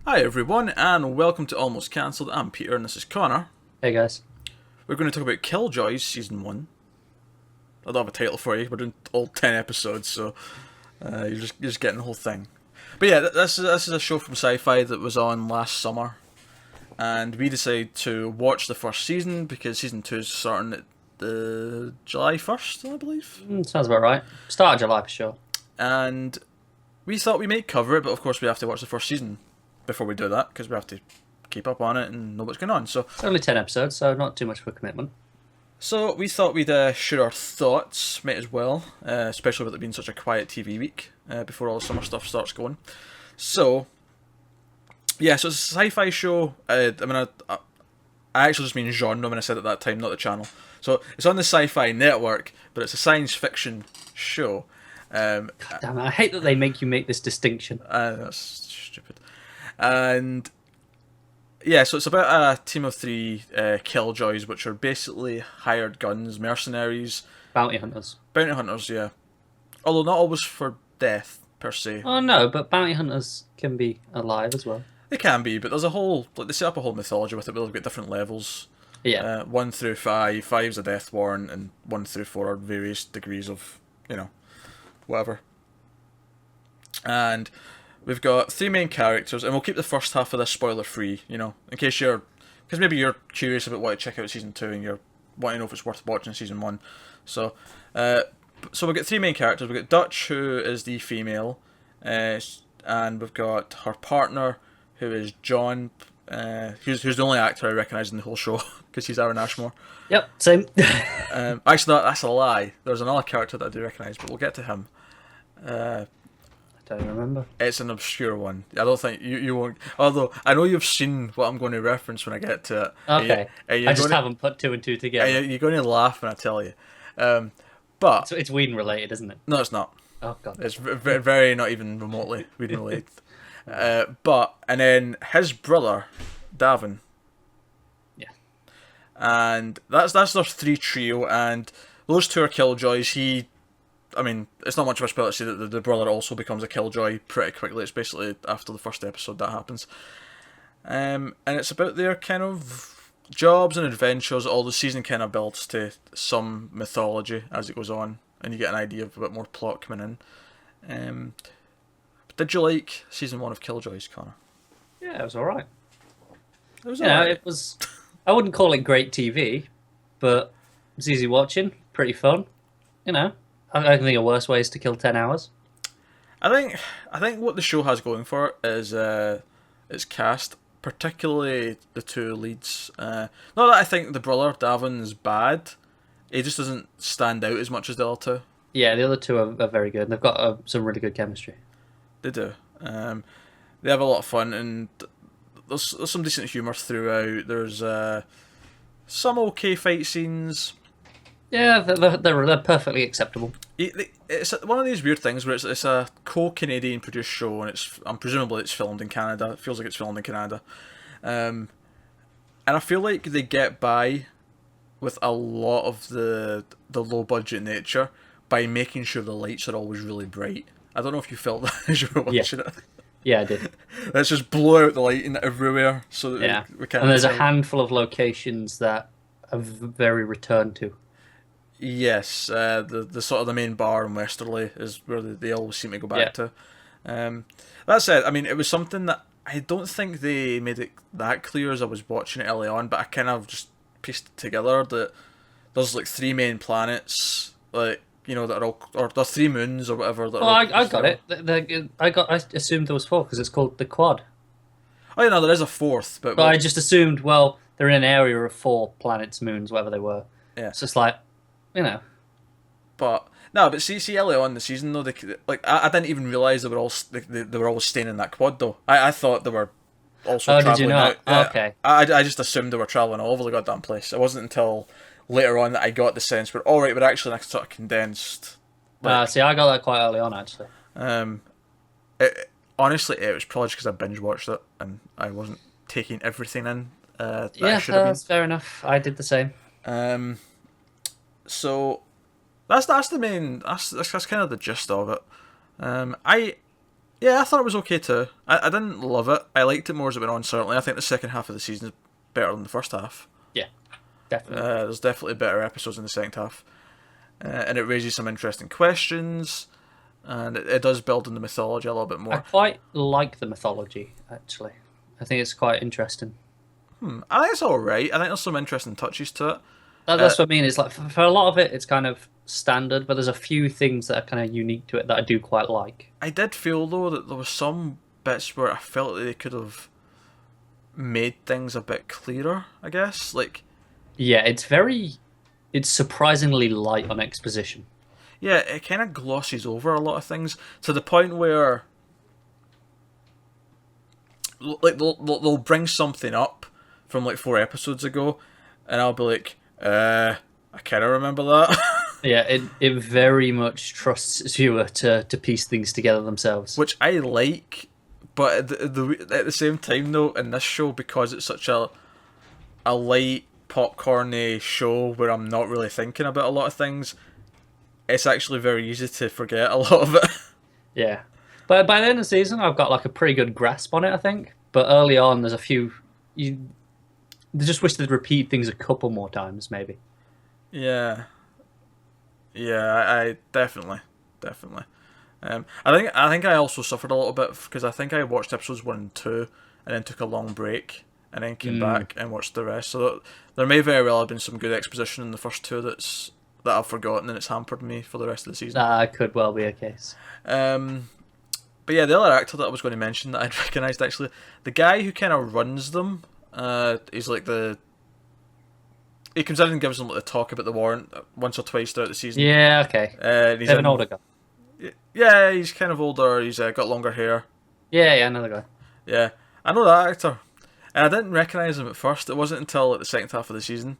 Hi everyone, and welcome to Almost Cancelled. I'm Peter, and this is Connor. Hey guys. We're going to talk about Killjoys Season 1. I don't have a title for you, we're doing all 10 episodes, so you're just getting the whole thing. But yeah, this is a show from SyFy that was on last summer, and we decided to watch the first season because Season 2 is starting at the July 1st, I believe. Sounds about right. Start of July for sure. And we thought we might cover it, but of course we have to watch the first season before we do that, because we have to keep up on it and know what's going on. So It's only 10 episodes, so not too much of a commitment. we thought we'd share our thoughts, might as well, especially with it being such a quiet TV week before all the summer stuff starts going. So, yeah, so it's a sci-fi show. I actually just mean genre when I said at that time, not the channel. So it's on the Sci-Fi network, but it's a science fiction show. God damn it, I hate that they make you make this distinction. That's stupid. And yeah, so it's about a team of three Killjoys, which are basically hired guns, mercenaries, Bounty hunters. bounty hunters. Yeah, although not always for death per se. Oh no, but bounty hunters can be alive as well. They can be, but there's a whole they set up a whole mythology with it. Where they've got different levels. Yeah. 1 through 5. 5's a death warrant, and 1 through 4 are various degrees of whatever. And we've got three main characters, and we'll keep the first half of this spoiler free, in case because maybe you're curious about what to check out Season 2 and you're wanting to know if it's worth watching Season 1. So we've got three main characters. We've got Dutch, who is the female, and we've got her partner, who is John, who's the only actor I recognise in the whole show, because he's Aaron Ashmore. Yep, same. Actually, that's a lie. There's another character that I do recognise, but we'll get to him. I don't remember. It's an obscure one. I don't think you won't. Although I know you've seen what I'm going to reference when I get to it. Okay. I just haven't put two and two together. You're going to laugh when I tell you. But It's Whedon related, isn't it? no, it's not. Oh god. It's very, very not even remotely related. And then his brother, Davin. Yeah. And that's their three trio, and those two are Killjoys. It's not much of a spoiler to say that the brother also becomes a Killjoy pretty quickly. It's basically after the first episode that happens. And it's about their kind of jobs and adventures. All the season kind of builds to some mythology as it goes on, and you get an idea of a bit more plot coming in. Did you like Season 1 of Killjoys, Connor? Yeah, it was alright. It was Yeah, alright. it was. I wouldn't call it great TV, but it's easy watching, pretty fun. I can think of worse ways to kill 10 hours. I think what the show has going for it is its cast, particularly the two leads. Not that I think the brother Davin is bad, he just doesn't stand out as much as the other two. Yeah, the other two are very good. They've got some really good chemistry. They do. They have a lot of fun, and there's some decent humour throughout. There's some okay fight scenes. Yeah, they're perfectly acceptable. It's one of these weird things where it's a co-Canadian produced show, and presumably it's filmed in Canada. It feels like it's filmed in Canada, and I feel like they get by with a lot of the low budget nature by making sure the lights are always really bright. I don't know if you felt that as you were watching it. Yeah, I did. Let's just blow out the lighting everywhere so that Yeah, we can't. and there's a tell. handful of locations that are very returned to. Yes, the sort of the main bar in Westerly is where they always seem to go back to. That said, it was something that I don't think they made it that clear as I was watching it early on, but I kind of just pieced it together that there's like three main planets, that are all, or there's three moons or whatever. That Oh, I got it. I assumed there was four because it's called the Quad. Oh, yeah, no, there is a fourth, but I just assumed, well, they're in an area of 4 planets, moons, whatever they were. Yeah. So it's like, But no, but see, early on in the season though, I didn't even realize they were all they were always staying in that quad though. I thought they were also Oh, traveling did you not? out. Okay. I just assumed they were traveling all over the goddamn place. It wasn't until later on that I got the sense we're all right. We're actually in a sort of condensed. See, I got that quite early on, actually. Honestly, it was probably just because I binge watched it and I wasn't taking everything in. That I should have been. That's fair enough. I did the same. So that's the main that's kind of the gist of it. I Yeah, I thought it was okay too. I didn't love it. I liked it more as it went on, certainly. I think the second half of the season is better than the first half. Yeah, definitely. There's definitely better episodes in the second half. And it raises some interesting questions, and it does build in the mythology a little bit I more. quite like the mythology, actually. I think it's quite interesting. I think it's alright. I think there's some interesting touches to it. That's what I mean. It's like for a lot of it, it's kind of standard, but there's a few things that are kind of unique to it that I do quite like. I did feel, though, that there was some bits where I felt like they could have made things a bit clearer, I guess. Like, Yeah, it's surprisingly light on exposition. yeah, it kind of glosses over a lot of things to the point where, like, they'll bring something up from like 4 episodes ago, and I'll be like, I kind of remember that. Yeah, it very much trusts its viewer to piece things together themselves. Which I like, but at the same time, though, in this show, because it's such a light, popcorny show where I'm not really thinking about a lot of things, it's actually very easy to forget a lot of it. Yeah. But by the end of the season, I've got like a pretty good grasp on it, I think. But early on, there's a few. They just wish they'd repeat things a couple more times, maybe. Yeah. Yeah, I definitely. I think I also suffered a little bit because I think I watched episodes 1 and 2 and then took a long break and then came back and watched the rest. So there may very well have been some good exposition in the first two that I've forgotten and it's hampered me for the rest of the season. That could well be a case. But yeah, the other actor that I was going to mention that I'd recognised actually, the guy who kind of runs them, he's like he comes in and gives them like the talk about the warrant once or twice throughout the season. Yeah, okay. He's An older guy. Yeah, he's kind of older. He's got longer hair. Yeah, another guy. Yeah, I know that actor, and I didn't recognise him at first. It wasn't until like, the second half of the season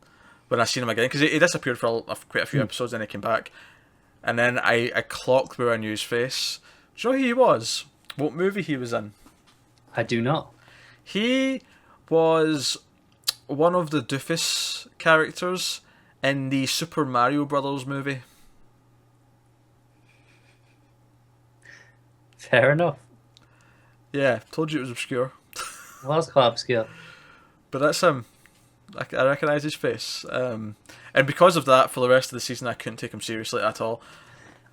when I seen him again because he disappeared for quite a few episodes, and he came back, and then I clocked where I knew his face. Do you know who he was? What movie he was in? I do not. He was one of the Doofus characters in the Super Mario Brothers movie. Fair enough. Yeah, told you it was obscure. Well, that's quite obscure. But that's him. I recognise his face. And because of that, for the rest of the season, I couldn't take him seriously at all.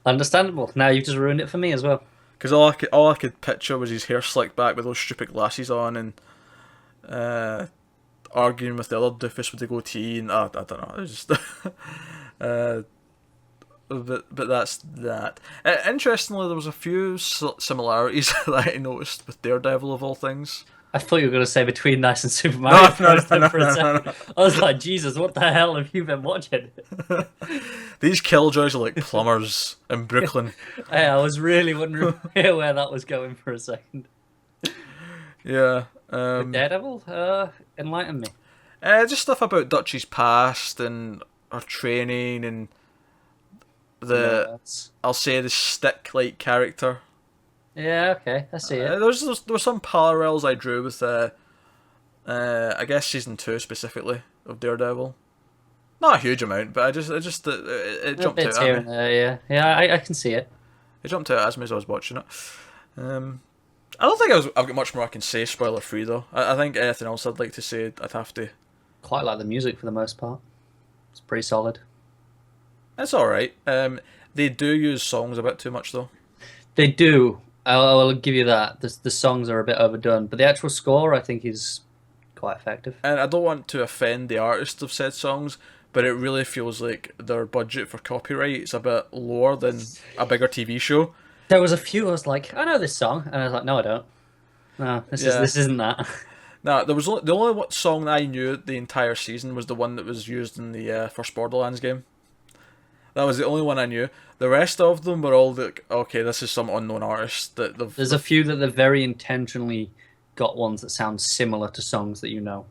Understandable. Now you've just ruined it for me as well. Because all I could picture was his hair slicked back with those stupid glasses on and arguing with the other doofus with the goatee and I don't know. It was just but that's that. Interestingly, there was a few similarities that I noticed with Daredevil of all things. I thought you were going to say between Nice and Super Mario Bros. For a second. No. I was like, Jesus, what the hell have you been watching? These Killjoys are like plumbers in Brooklyn. Hey, I was really wondering where that was going for a second. Yeah. Daredevil, enlighten me. Just stuff about Dutchie's past and her training and I'll say the stick-like character. Yeah, okay, I see it. There were some parallels I drew with I guess season 2 specifically of Daredevil. Not a huge amount, but it jumped out here at and me. there, yeah. I can see it. It jumped out at me as I was watching it. I don't think I've got much more I can say spoiler free though. I think anything else I'd like to say I'd have to. Quite like the music for the most part. It's pretty solid. It's alright. They do use songs a bit too much though. They do. I'll give you that. The songs are a bit overdone, but the actual score I think is quite effective. And I don't want to offend the artists of said songs, but it really feels like their budget for copyright is a bit lower than a bigger TV show. There was a few I was like, I know this song, and I was like, no, I don't. No, this isn't that. Nah, there was the only song that I knew the entire season was the one that was used in the first Borderlands game. That was the only one I knew. The rest of them were all like, okay, this is some unknown artist that they've. There's a few that they've very intentionally got ones that sound similar to songs that you know.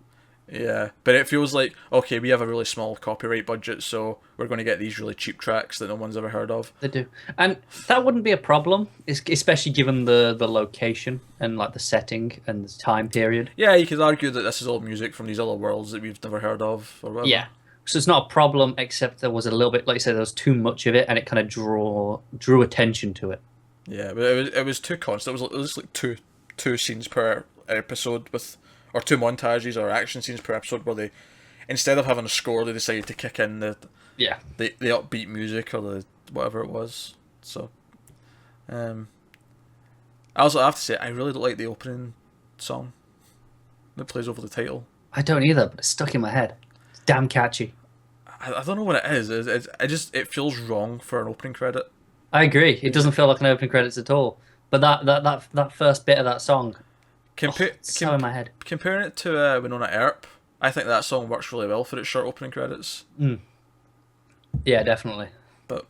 Yeah, but it feels like, okay, we have a really small copyright budget, so we're going to get these really cheap tracks that no one's ever heard of. They do. And that wouldn't be a problem, especially given the location and like the setting and the time period. Yeah, you could argue that this is all music from these other worlds that we've never heard of, or whatever. Yeah. So it's not a problem, except there was a little bit, like you said, there was too much of it, and it kind of drew attention to it. Yeah, but it was too constant. It was like two scenes per episode or two montages or action scenes per episode where they, instead of having a score, they decided to kick in Yeah. the upbeat music or the whatever it was. So, I also have to say I really don't like the opening song that plays over the title. I don't either, but it's stuck in my head. It's damn catchy. I don't know what it is. It feels wrong for an opening credit. I agree. It doesn't feel like an opening credits at all. But that first bit of that song, so in my head. Comparing it to Winona Earp, I think that song works really well for its short opening credits. Yeah, definitely. But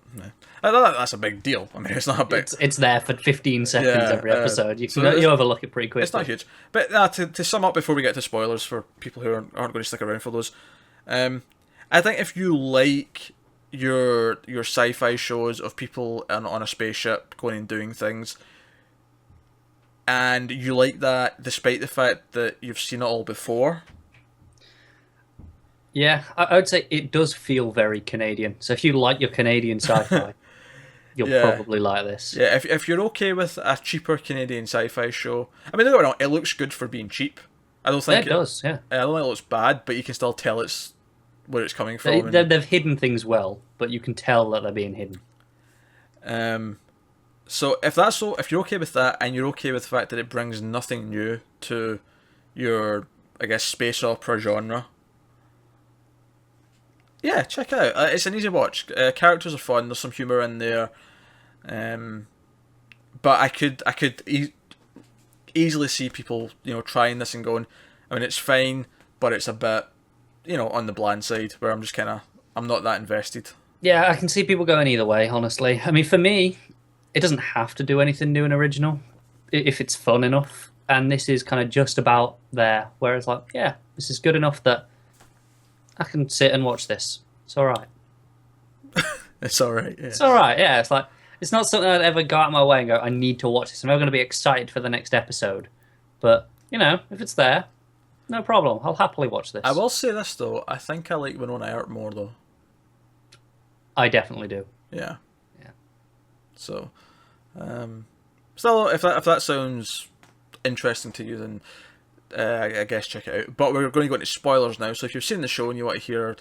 that's a big deal. I mean, it's not a big. It's there for 15 seconds every episode. You overlook it pretty quickly. It's not huge. But to sum up before we get to spoilers for people who aren't going to stick around for those, I think if you like your sci-fi shows of people on a spaceship going and doing things, and you like that despite the fact that you've seen it all before. Yeah, I would say it does feel very Canadian. So if you like your Canadian sci-fi, you'll probably like this. Yeah, if you're okay with a cheaper Canadian sci-fi show, I mean, don't get me wrong, it looks good for being cheap. I don't think it does. Yeah, I don't think it looks bad, but you can still tell it's where it's coming from. They've hidden things well, but you can tell that they're being hidden. So if you're okay with that, and you're okay with the fact that it brings nothing new to your, I guess, space opera genre, yeah, check it out. It's an easy watch. Characters are fun. There's some humor in there, but I could easily see people trying this and going, I mean, it's fine, but it's a bit on the bland side where I'm just I'm not that invested. Yeah, I can see people going either way. Honestly, I mean, for me, it doesn't have to do anything new and original if it's fun enough, and this is kind of just about there. Whereas, like, yeah, this is good enough that I can sit and watch this. It's all right. It's all right. Yeah. It's all right. Yeah, it's like it's not something I'd ever go out of my way and go, I need to watch this. I'm never going to be excited for the next episode. But if it's there, no problem. I'll happily watch this. I will say this though. I think I like Winona Earp more though. I definitely do. Yeah. Yeah. So, still, if that sounds interesting to you, then I guess check it out. But we're going to go into spoilers now, so if you've seen the show and you want to hear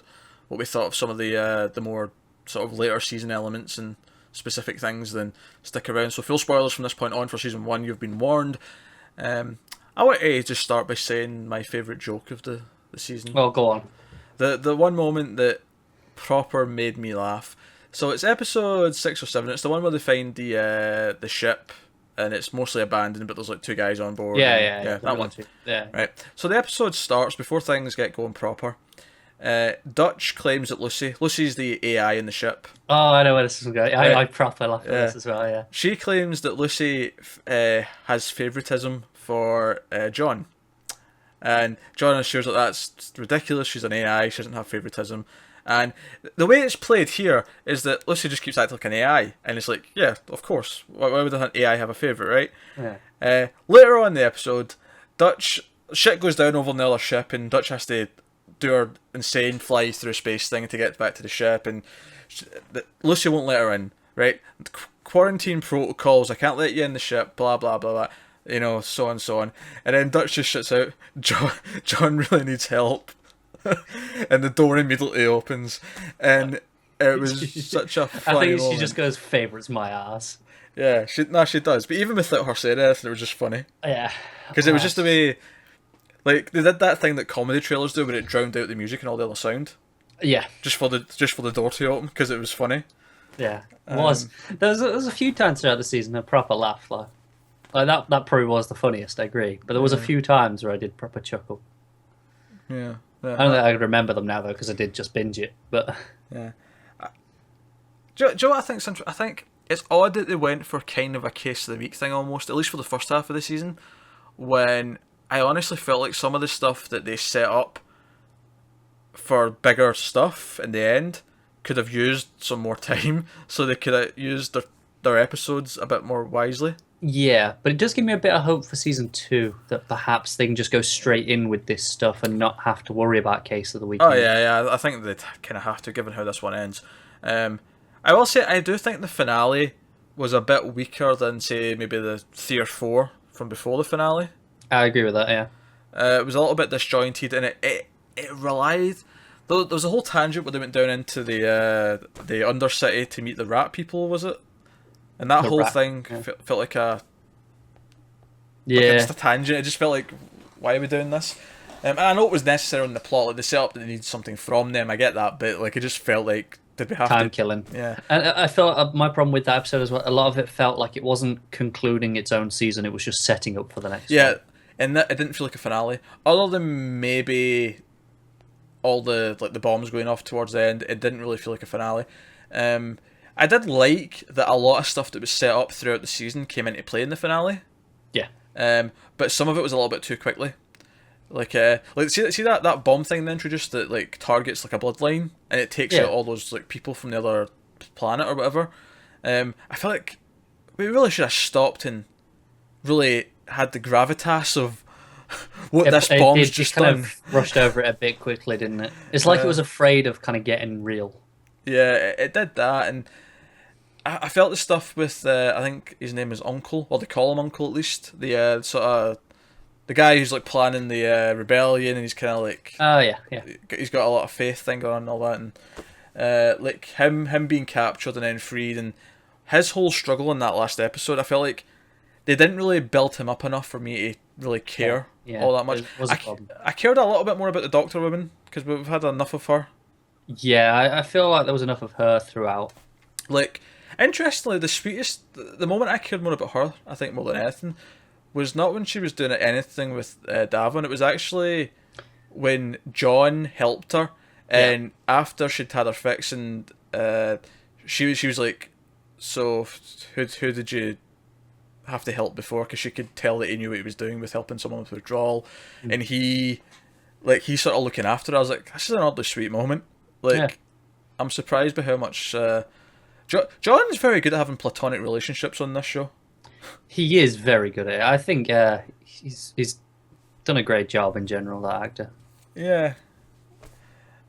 what we thought of some of the more sort of later season elements and specific things, then stick around. So full spoilers from this point on for season 1, you've been warned. I want to just start by saying my favourite joke of the season. Well, go on. The one moment that proper made me laugh. So it's episode 6 or 7, it's the one where they find the ship, and it's mostly abandoned, but there's like 2 guys on board. Yeah, that one. Yeah. Right. So the episode starts before things get going proper. Dutch claims that Lucy's the AI in the ship. Oh, I know where this is going. I proper laugh at this as well. Yeah. She claims that Lucy has favoritism for John, and John assures that that's ridiculous. She's an AI. She doesn't have favoritism. And the way it's played here is that Lucy just keeps acting like an AI, and it's like, yeah, of course. Why would an AI have a favourite, right? Yeah. Later on in the episode, shit goes down over another ship, and Dutch has to do her insane fly through space thing to get back to the ship, and Lucy won't let her in, right? Quarantine protocols, I can't let you in the ship, blah, blah, blah, blah, so on, so on. And then Dutch just shuts out, John really needs help. And the door immediately opens, and it was such a funny moment. She just goes, "Favourite's my ass." Yeah, she does. But even without her saying anything, it was just funny. Yeah, because it was just the way, like they did that thing that comedy trailers do, where it drowned out the music and all the other sound. Yeah, just for the door to open because it was funny. Yeah, it was. There's a few times throughout the season a proper laugh, like that probably was the funniest. I agree, but there was a few times where I did proper chuckle. Yeah. I don't think I could remember them now though, because I did just binge it. But yeah, do you know what I think's I think it's odd that they went for kind of a case of the week thing almost, at least for the first half of the season, when I honestly felt like some of the stuff that they set up for bigger stuff in the end could have used some more time, so they could have used their episodes a bit more wisely. Yeah, but it does give me a bit of hope for season 2 that perhaps they can just go straight in with this stuff and not have to worry about case of the week. Oh yeah, I think they kind of have to, given how this one ends. I will say I do think the finale was a bit weaker than, say, maybe the 3 or 4 from before the finale. I agree with that. Yeah. It was a little bit disjointed, and it relied. There was a whole tangent where they went down into the Undercity to meet the rat people, was it? And that whole thing felt like just a tangent. It just felt like, why are we doing this? And I know it was necessary in the plot. Like, they set up that they needed something from them. I get that, but like, it just felt like, did we have time killing? Yeah. And I felt my problem with that episode as well. A lot of it felt like it wasn't concluding its own season. It was just setting up for the next. Yeah, one. and it didn't feel like a finale. Other than maybe all the bombs going off towards the end, it didn't really feel like a finale. I did like that a lot of stuff that was set up throughout the season came into play in the finale. Yeah. But some of it was a little bit too quickly. Like see that bomb thing they introduced that like targets like a bloodline and it takes out all those like people from the other planet or whatever. I feel like we really should have stopped and really had the gravitas of what this bomb's just kind done. Of rushed over it a bit quickly, didn't it? It's like it was afraid of kind of getting real. Yeah, it did that, and I felt the stuff with I think his name is Uncle, or they call him Uncle at least. The sort of the guy who's like planning the rebellion, and he's kind of like yeah. He's got a lot of faith thing going on and all that, and like him being captured and then freed, and his whole struggle in that last episode. I felt like they didn't really build him up enough for me to really care all that much. I cared a little bit more about the Doctor woman because we've had enough of her. Yeah, I feel like there was enough of her throughout. Like, interestingly, the moment I cared more about her, I think more than anything, was not when she was doing anything with Davin. It was actually when John helped her, and after she'd had her fix, and she was like, "So, who did you have to help before?" Because she could tell that he knew what he was doing with helping someone with withdrawal, and he sort of looking after her. I was like, this is an oddly sweet moment. Like, I'm surprised by how much John's very good at having platonic relationships on this show. He is very good at it. I think he's done a great job in general, that actor. Yeah.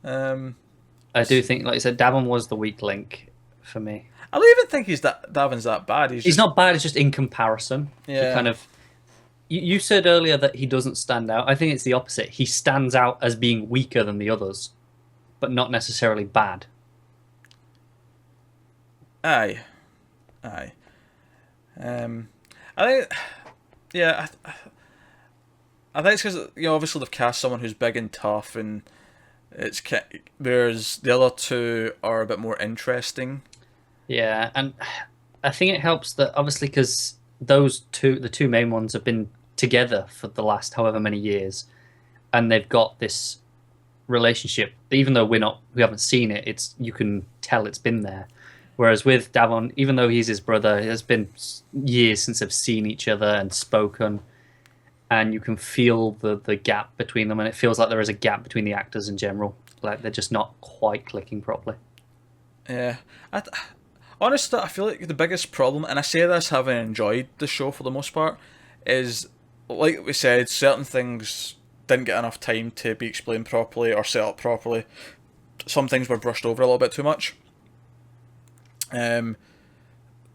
I do think, like I said, Davin was the weak link for me. I don't even think Davin's that bad. He's not bad. It's just in comparison. Yeah. Kind of. You said earlier that he doesn't stand out. I think it's the opposite. He stands out as being weaker than the others, but not necessarily bad. Aye. I think, yeah, I think it's because, you know, obviously they've cast someone who's big and tough, and whereas the other two are a bit more interesting. Yeah, and I think it helps that obviously because the two main ones have been together for the last however many years, and they've got this relationship. Even though we haven't seen it, you can tell it's been there. Whereas with Davon, even though he's his brother, it has been years since they've seen each other and spoken, and you can feel the gap between them, and it feels like there is a gap between the actors in general. Like they're just not quite clicking properly. Yeah, honestly, I feel like the biggest problem, and I say this having enjoyed the show for the most part, is like we said, certain things didn't get enough time to be explained properly or set up properly. Some things were brushed over a little bit too much. To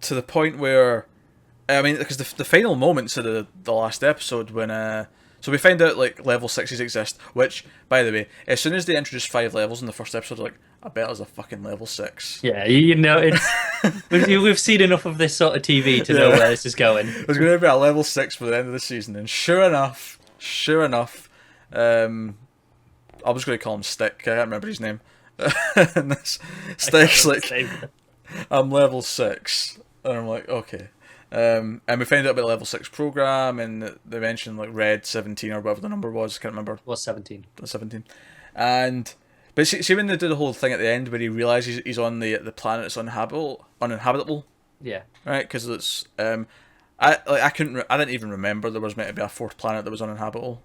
the point where, I mean, because the final moments of the last episode when so we find out like level 6s exist, which, by the way, as soon as they introduced 5 levels in the first episode, like, I bet there's a fucking level 6. Yeah, you know, it's we've seen enough of this sort of TV to know where this is going. There's going to be a level 6 for the end of the season, and sure enough, I was going to call him Stick. I can't remember his name. And this Stick's like, I'm level 6, and I'm like, okay. And we find out about the level 6 program, and they mentioned like Red 17 or whatever the number was. I can't remember. It was 17. 17. But see when they do the whole thing at the end where he realizes he's on the planet that's uninhabitable. Yeah. Right, because it's I didn't even remember there was meant to be a 4th planet that was uninhabitable.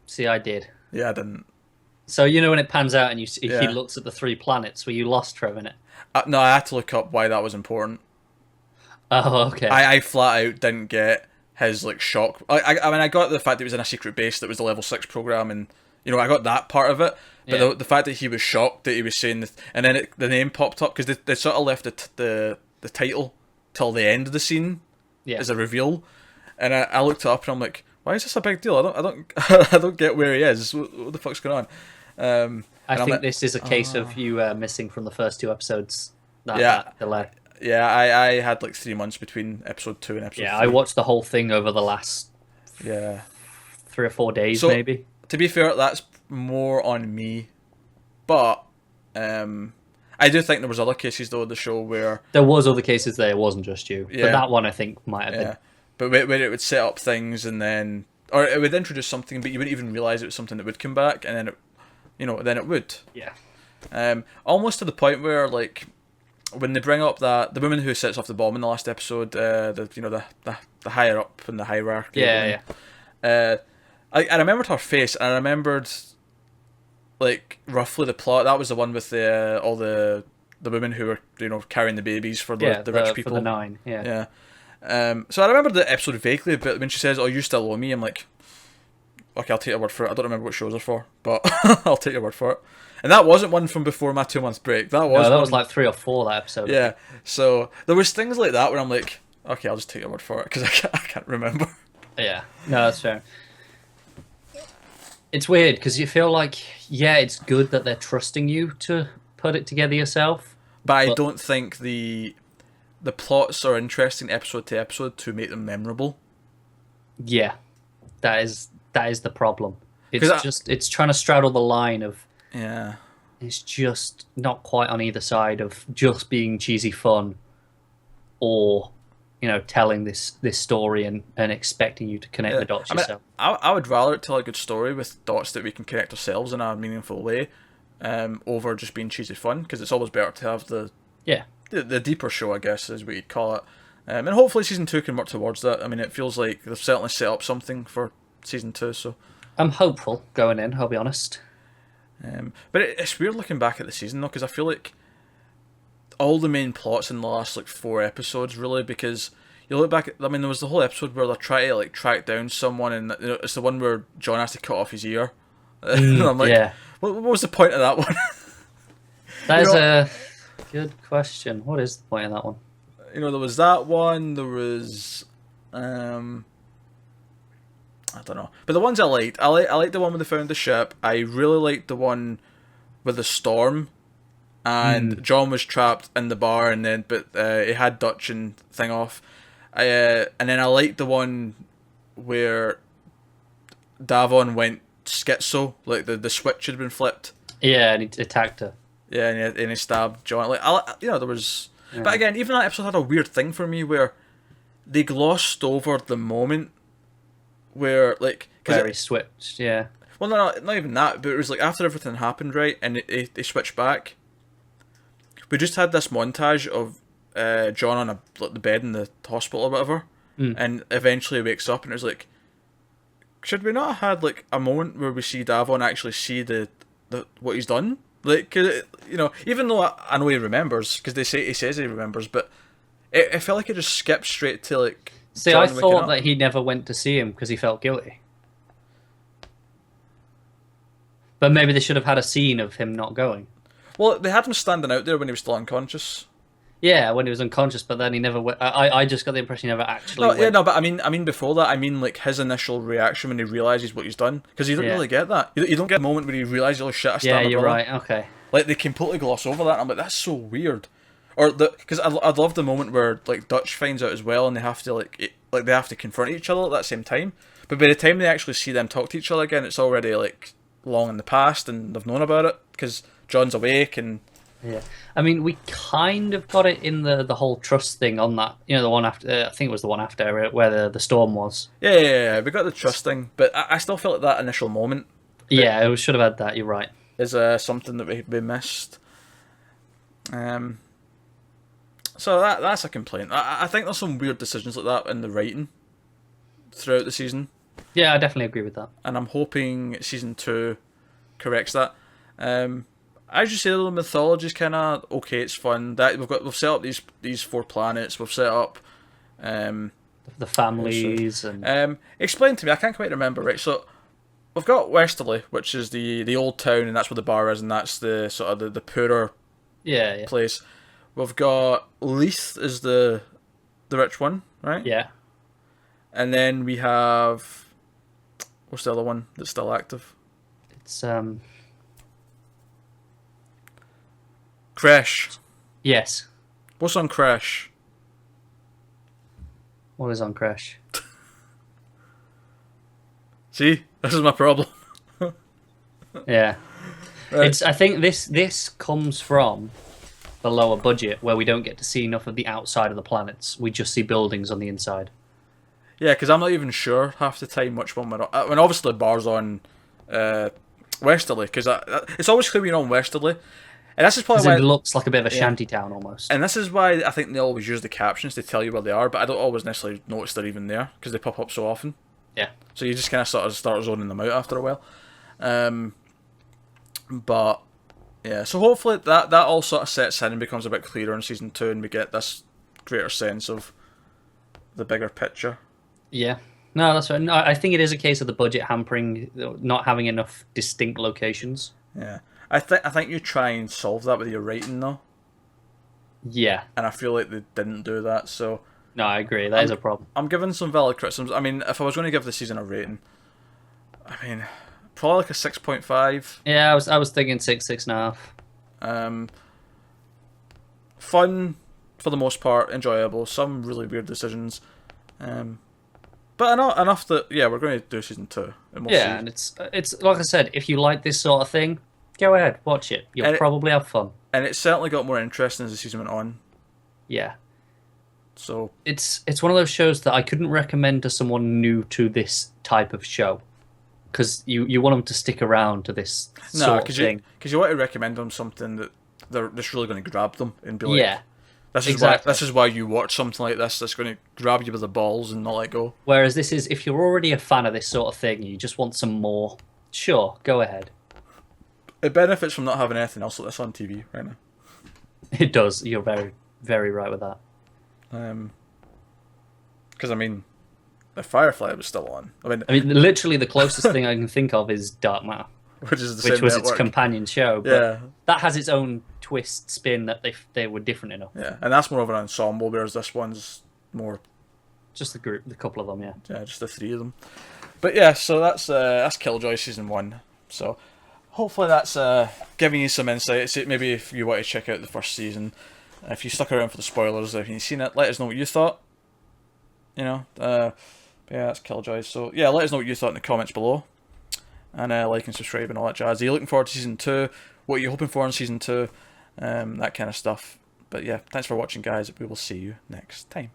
See, I did. Yeah, I didn't. So you know when it pans out and he looks at the 3 planets, were you lost for a minute? No, I had to look up why that was important. Oh, okay. I flat out didn't get his like shock. I mean, I got the fact that he was in a secret base that was the level 6 program, and you know I got that part of it. But the fact that he was shocked that he was saying, and then the name popped up because they sort of left the title till the end of the scene is a reveal, and I looked it up and I'm like, why is this a big deal? I don't I don't get where he is. What the fuck's going on? I think this is a case of you missing from the first 2 episodes. That delay. Yeah, I had like 3 months between episode 2 and episode 3. I watched the whole thing over the last 3 or 4 days, so, maybe. To be fair, that's more on me, but I do think there was other cases though in the show where there was other cases there. It wasn't just you, but that one I think might have been. But where it would set up things and then, or it would introduce something, but you wouldn't even realize it was something that would come back, and then then it would. Yeah. Almost to the point where like when they bring up the woman who sets off the bomb in the last episode, the higher up in the hierarchy. Yeah. I remembered her face, and I remembered like roughly the plot. That was the one with all the women who were carrying the babies for the rich people. For the 9. Yeah. So I remember the episode vaguely, but when she says, "Oh, you still owe me," I'm like, okay, I'll take your word for it. I don't remember what shows are for, but I'll take your word for it. And that wasn't one from before my 2-month break. That was like 3 or 4 that episode. Yeah. So there was things like that where I'm like, okay, I'll just take your word for it because I can't remember. Yeah. No, that's fair. It's weird because you feel like, it's good that they're trusting you to put it together yourself. But I don't think the plots are interesting episode to episode to make them memorable. Yeah. That is the problem. It's trying to straddle the line of it's just not quite on either side of just being cheesy fun or telling this story and expecting you to connect the dots yourself. I would rather tell a good story with dots that we can connect ourselves in a meaningful way over just being cheesy fun, because it's always better to have the deeper show, I guess is what you'd call it. And hopefully season 2 can work towards that. I mean, it feels like they've certainly set up something for season 2, so I'm hopeful going in, I'll be honest. But it's weird looking back at the season though, because I feel like all the main plots in the last 4 episodes really, because you look back at, I mean, there was the whole episode where they're trying to track down someone, and it's the one where John has to cut off his ear. And I'm like, what was the point of that one? That is a good question. What is the point of that one? There was that one. There was I don't know, but the ones I liked the one where they found the ship. I really liked the one with the storm, and John was trapped in the bar, and then he had Dutch and thing off. And then I liked the one where Davon went schizo, like the switch had been flipped. Yeah, and he attacked her. Yeah, and he stabbed John. There was, but again, even that episode had a weird thing for me where they glossed over the moment where where he switched. Yeah. Well, no, not even that. But it was after everything happened, right, and they switched back. We just had this montage of John on the bed in the hospital or whatever, and eventually he wakes up, and it was like, should we not have had a moment where we see Davon actually see the what he's done? Even though I know he remembers, because he says he remembers, but it felt like it just skipped straight to See, John I thought that he never went to see him because he felt guilty. But maybe they should have had a scene of him not going. Well, they had him standing out there when he was still unconscious. Yeah, when he was unconscious, but then he never went. I just got the impression he never actually went. Yeah, no, but I mean before that, I mean his initial reaction when he realises what he's done, because you don't really get that. You don't get a moment where he realises, oh shit, I stabbed my you're brother. right, okay. They completely gloss over that, and I'm like, that's so weird. Or because I'd love the moment where Dutch finds out as well, and they have to they have to confront each other at that same time. But by the time they actually see them talk to each other again, it's already long in the past, and they've known about it because John's awake and. Yeah, I mean, we kind of got it in the whole trust thing on that. The one after, I think it was the one after where the storm was. Yeah, we got the trust thing, but I still felt that initial moment. Yeah, it should have had that. You're right. Is something that we missed. So that's a complaint. I think there's some weird decisions like that in the writing throughout the season. Yeah, I definitely agree with that. And I'm hoping season 2 corrects that. As you say, the mythology is kind of okay. It's fun. That we've set up these 4 planets. We've set up the families and explain to me. I can't quite remember. Right, so we've got Westerly, which is the old town, and that's where the bar is, and that's the sort of the poorer place. We've got Leith is the the rich one, right? Yeah. And then we have, what's the other one that's still active? It's Crash. yes. What's on Crash? What is on Crash? See, this is my problem. Yeah. Right. It's. I think this comes from the lower budget where we don't get to see enough of the outside of the planets. We just see buildings on the inside. Yeah, because I'm not even sure half the time which one we're on. I mean, obviously, Bar's on Westerly, because it's always clear we're on Westerly. And this is probably why It looks like a bit of a shanty town almost. And this is why I think they always use the captions to tell you where they are, but I don't always necessarily notice they're even there, because they pop up so often. Yeah. So you just kind of sort of start zoning them out after a while. But yeah, so hopefully that all sort of sets in and becomes a bit clearer in season 2, and we get this greater sense of the bigger picture. Yeah. No, that's right. No, I think it is a case of the budget hampering, not having enough distinct locations. Yeah, I think you try and solve that with your writing though, Yeah. and I feel like they didn't do that. So No, I agree. That is a problem. I'm giving some valid criticisms. I mean, if I was going to give the season a rating, I mean, probably like a 6.5. Yeah, I was thinking 6.5. Fun for the most part, enjoyable. Some really weird decisions, but enough that we're going to do season 2. And we'll see. And it's like I said, if you like this sort of thing, go ahead, watch it. You'll probably have fun. And it certainly got more interesting as the season went on. Yeah. So it's one of those shows that I couldn't recommend to someone new to this type of show, because you want them to stick around to this sort of thing. Because you want to recommend them something that they're just really going to grab them and be like, Yeah. This is why you watch something like this that's going to grab you by the balls and not let go. Whereas this is, if you're already a fan of this sort of thing, you just want some more, sure, go ahead. It benefits from not having anything else like this on TV right now. It does. You're very, very right with that. Because I mean, if Firefly was still on, I mean, literally the closest thing I can think of is Dark Matter, which was its companion show. But yeah, that has its own twist spin that they were different enough. Yeah, and that's more of an ensemble, whereas this one's more just the couple of them. Yeah, just the 3 of them. But yeah, so that's Killjoy season 1. So hopefully that's giving you some insight. Maybe if you want to check out the first season, if you stuck around for the spoilers, if you've seen it, let us know what you thought. Yeah, that's Killjoy. So yeah, let us know what you thought in the comments below, and like and subscribe and all that jazz. Are you looking forward to season 2? What are you hoping for in season 2? That kind of stuff. But yeah, thanks for watching, guys. We will see you next time.